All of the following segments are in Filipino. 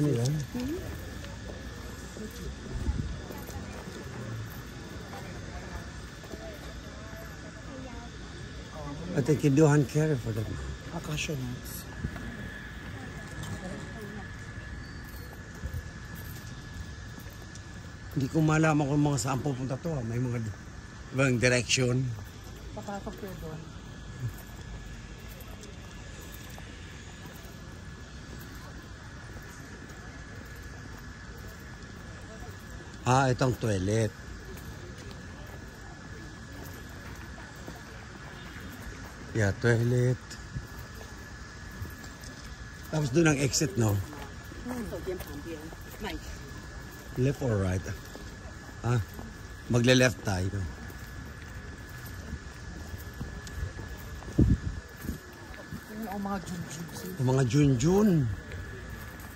Ano yan? I think you do hand carry for them. Acacia nuts. Hindi ko malaman kung mga saan pupunta to. May mga ibang direction. Papasok kayo doon. Itong toilet. Yeah, toilet. Tapos doon ang exit, no? Left or right? Magle-left tayo. Ang mga junjun. Ang mga junjun.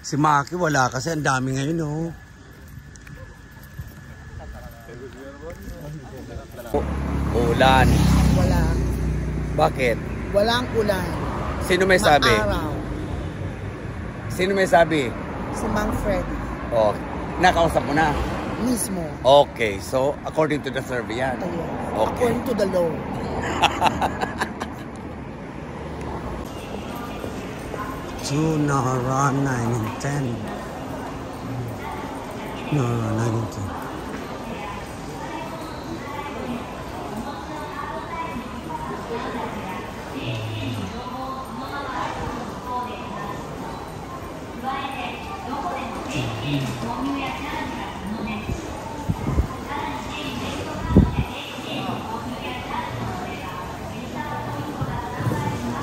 Si Maki wala kasi ang dami ngayon, no? Ulan. Wala. Bakit? Walang ulan. Sino may sabi? Maaraw. Sino may sabi? Si Mang Freddy. Oh, nakausap mo na. Mismo. Okay, so according to the survey yan. Okay. Okay. According to the law. To Nara 9 and 10. Nara 9 and 10.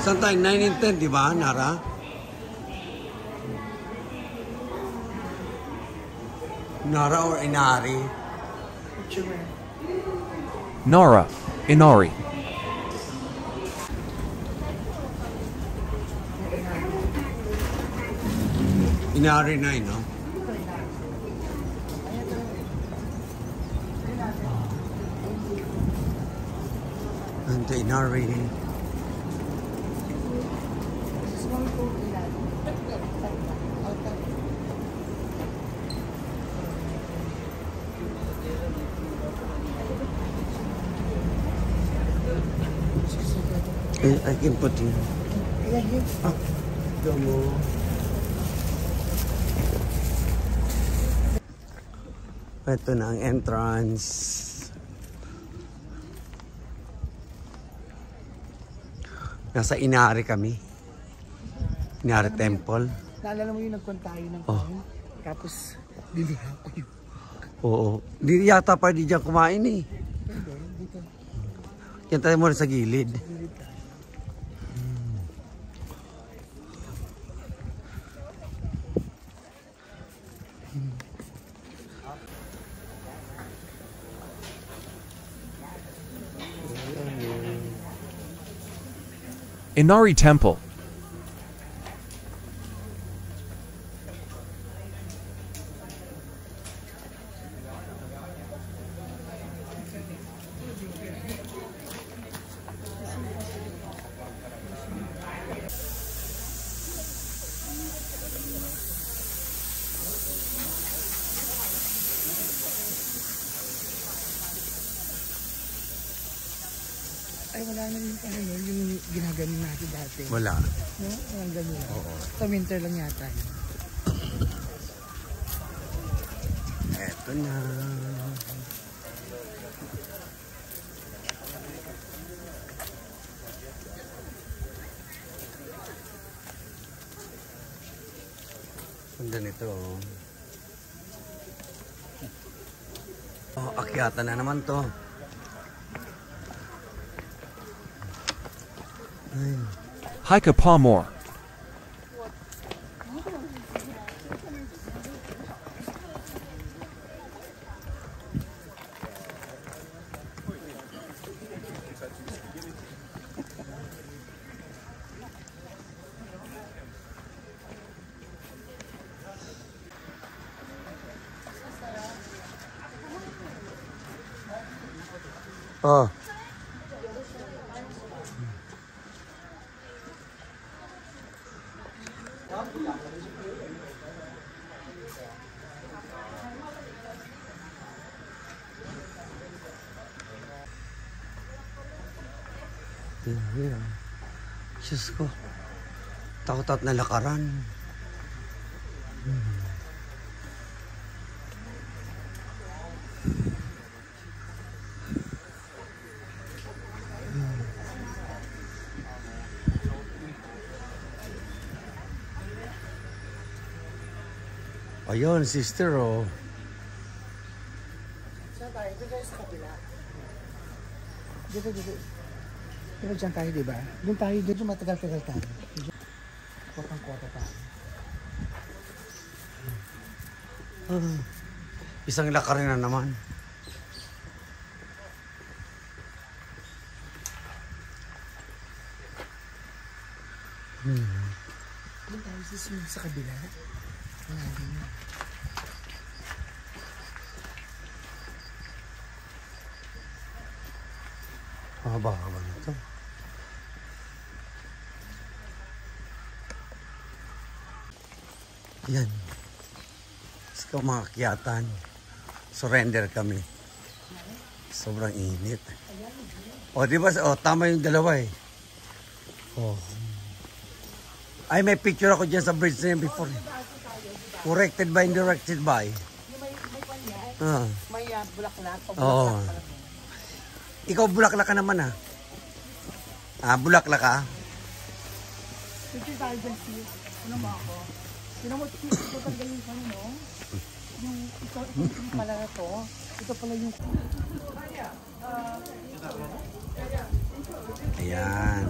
Saan tayo? 9 and 10, di ba, Nara? Nara or Inari? Nara, Inari. Inari 9, no? And the Inari. I can put in. Ito na ang entrance. Nasa Inari kami. Inari Temple. Naalala mo yung nagkon tayo ng kain? Tapos, dinihan ko yun. Oo. Hindi yata pa di dyan kumain eh. Dito. Yan tayo muna sa gilid. Inari Temple. Ay, wala na yung ano yun, yung ginaganon natin dati. Wala. No? Walang ganun. Oo. Sa winter lang yata yun. Eto na. Ganda nito. Akyatan na naman to. Hike a Palmore. Oh. Yeah. Diyos ko. Takot at nalakaran. Ayun, sister, oh. Saan tayo? Doon tayo sa kabila. Dito. Pero dyan tayo, diba? Doon tayo, dito matagal-tagal tayo. Kotang-kota tayo. Isang lakarin na naman. Doon tayo sa kabila. Wala din yun. Mahaba-haba na ito. Yan. Sa kamakyatan. Surrender kami. Sobrang init. O, di ba? O, tama yung dalawa eh. O. Ay, may picture ako dyan sa bridge na yun before. Corrected by and directed by. May bulaklak. Oo. Ikaw bulaklak ka naman ah. Bulaklak ka? Picture tayo dyan, sis. Ano mo ako? Sino mo, sis, ito tanggalin ka no? Yung, ito pala na to. Ito pala yung... Ayan.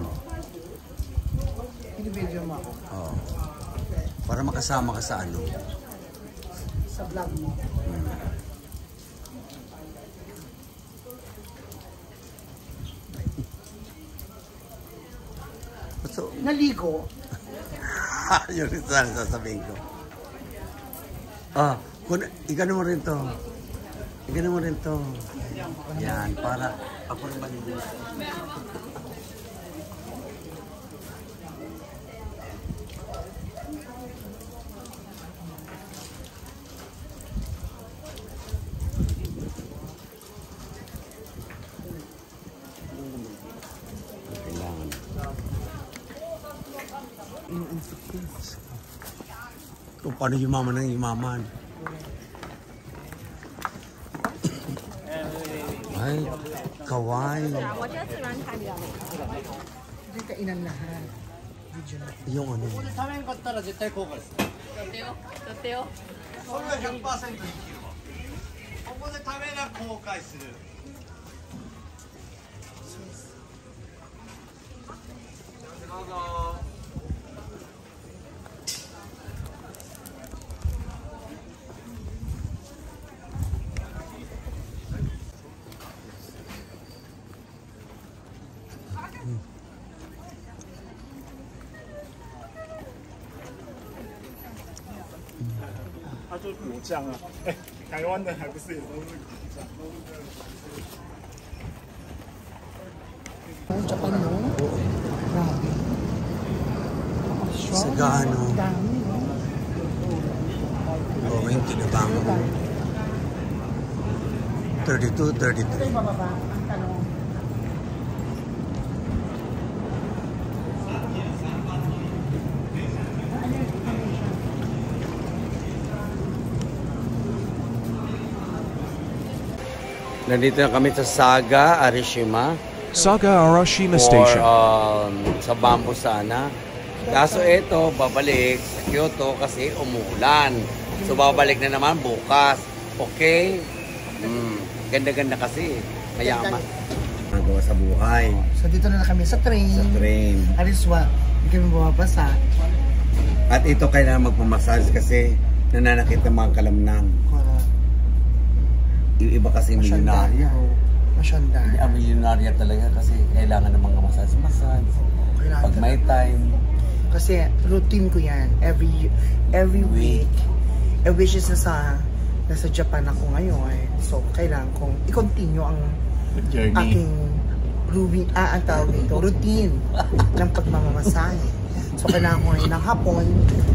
Pinibidyo mo ako. Oo. Para makasama ka sa ano. Sa vlog mo. So, Naligo. yun rin sana sasabihin ko. Igano mo rin to. Igano mo rin to. Yan, para ako rin maligo. Kailangan. Kung paano yumaman ng yumaman. Ay, kawaii. Hindi kainan lahat. Video na. Yung ano. 食べんかったら絶対後悔する。だってよ。それが 100% 生きるわ。ここで食べな後悔する。どうぞ。它就是果酱啊，哎，台湾的还不是也都是果酱？ Japan no? Grabe. Sagano. Dami, no? Going to the bank. 32, 33. Ito yung bababa. Ang tanong. Nandito na kami sa Saga, Arishima. Saga Arashima Or Station. sa Bamboo sana. Kaso ito, babalik sa Kyoto kasi umulan. So babalik na naman bukas. Okay? Ganda-ganda kasi. Mayaman. Magawa sa buhay. So dito na kami sa train. Sa train. Ariswa. Hindi kami bumabasa. At ito kailangan magpamassage kasi nananakit ng mga kalamnan. Yung iba kasi milyonarya. Masyanda. Ang milyonarya talaga kasi kailangan ng mga massage. Pag may time. Kasi routine ko yan. Every week. Which is nasa Japan ako ngayon. So, kailangan kong i-continue ang aking ang tawag dito, routine ng pagmamamasahe. So, kailangan ko ngayon ng hapon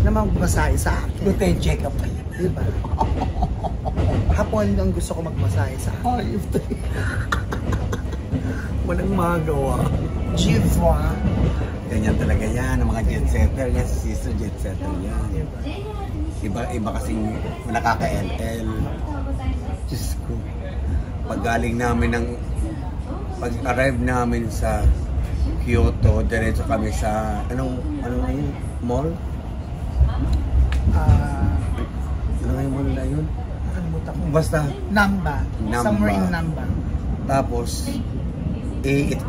na magmasahe sa akin. Routine check-up pa yan. Diba? Hapon ang gusto ko magmasahe sa akin. Walang magawa. Jivois. Ganyan talaga yan, ang mga jet setter. Yan si Sister jet setter yan. Iba kasing nakaka-LL. Diyos ko. Pag-arrive namin sa Kyoto, diretso kami sa, ano yun? Mall? Ano yung mall na yun? Nakalimutan ko. Basta, Namba. Namba. Somewhere in Namba. tapos,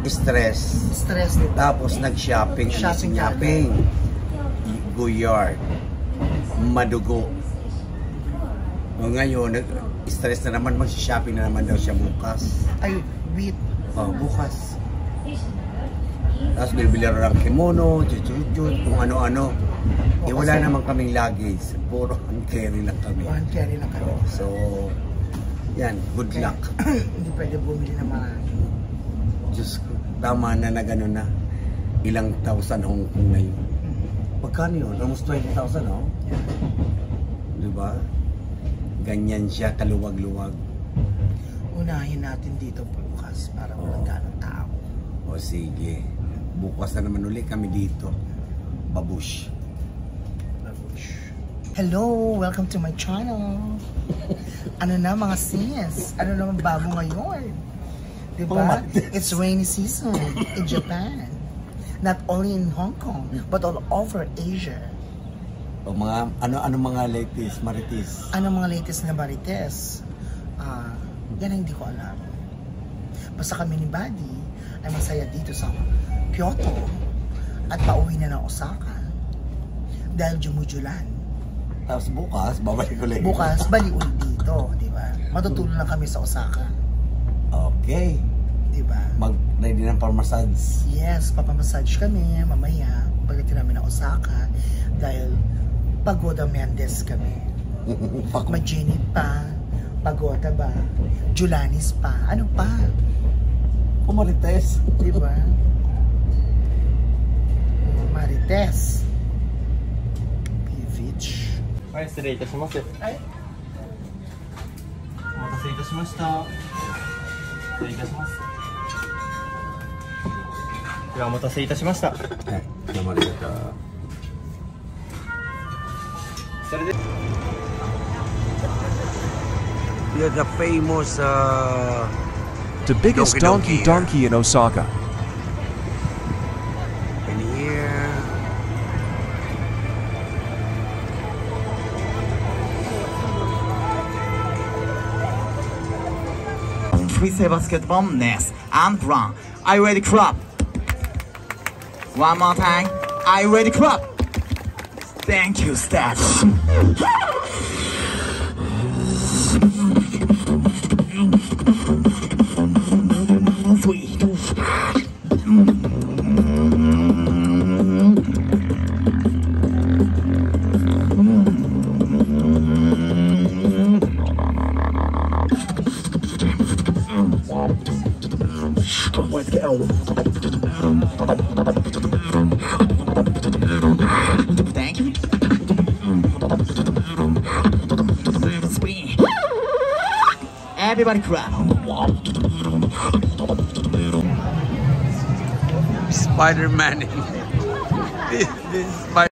stress. Stress dito. Tapos, nag-shopping. Shopping. Guyard. Madugo. O ngayon, stress na naman, mag-shopping na naman daw siya bukas. Ay, wait. Bukas. Tapos bibili rin ng kimono, chuchut, kung ano-ano. Wala naman kaming luggage. Puro hand carry lang kami. One carry lang kami. So, yan, good luck. Hindi pwede bumili na marami. Diyos ko, tama na na gano'n na. Ilang thousand Hong Kong na yun. Magkano yun? Almost 20,000, no? Yeah. Diba? Ganyan siya, kaluwag-luwag. Unahin natin dito bukas para walang ganong tao. O sige. Bukas na naman ulit kami dito. Babush. Hello! Welcome to my channel. Ano na mga sis? Ano naman bago ngayon? Diba? It's rainy season in Japan. Not only in Hong Kong, but all over Asia. O mga, ano mga latest, marites? Ano mga latest na marites? Yan ang hindi ko alam. Basta kami ni Buddy ay masaya dito sa Kyoto at pauwi na ng Osaka dahil jumujulan. Tapos bukas, babalik ulit. Bukas, balik ulit dito, di ba? Matutulog lang kami sa Osaka. Okay. Di ba? Mag-ready ng pamassage. Yes, papamassage kami mamaya pagdating namin ng Osaka dahil pagoda Mendes kami. Majinit pa, pagoda ba, Julanis pa, ano pa? Marites. Di ba? Marites. Beach. はい、失礼いたします。はい。お待たせいたしました。失礼いたします。ではお待たせいたしました。はい、生でた。それで。You're the famous The biggest Donkey donkey in Osaka. in here. We say basketball, Ness and Brown. Are you ready, club? One more time. Are you ready, club? Thank you, Stats. Sweet. Let's go. Thank you. Sweet. Everybody clap. Spider-Man. This is Spider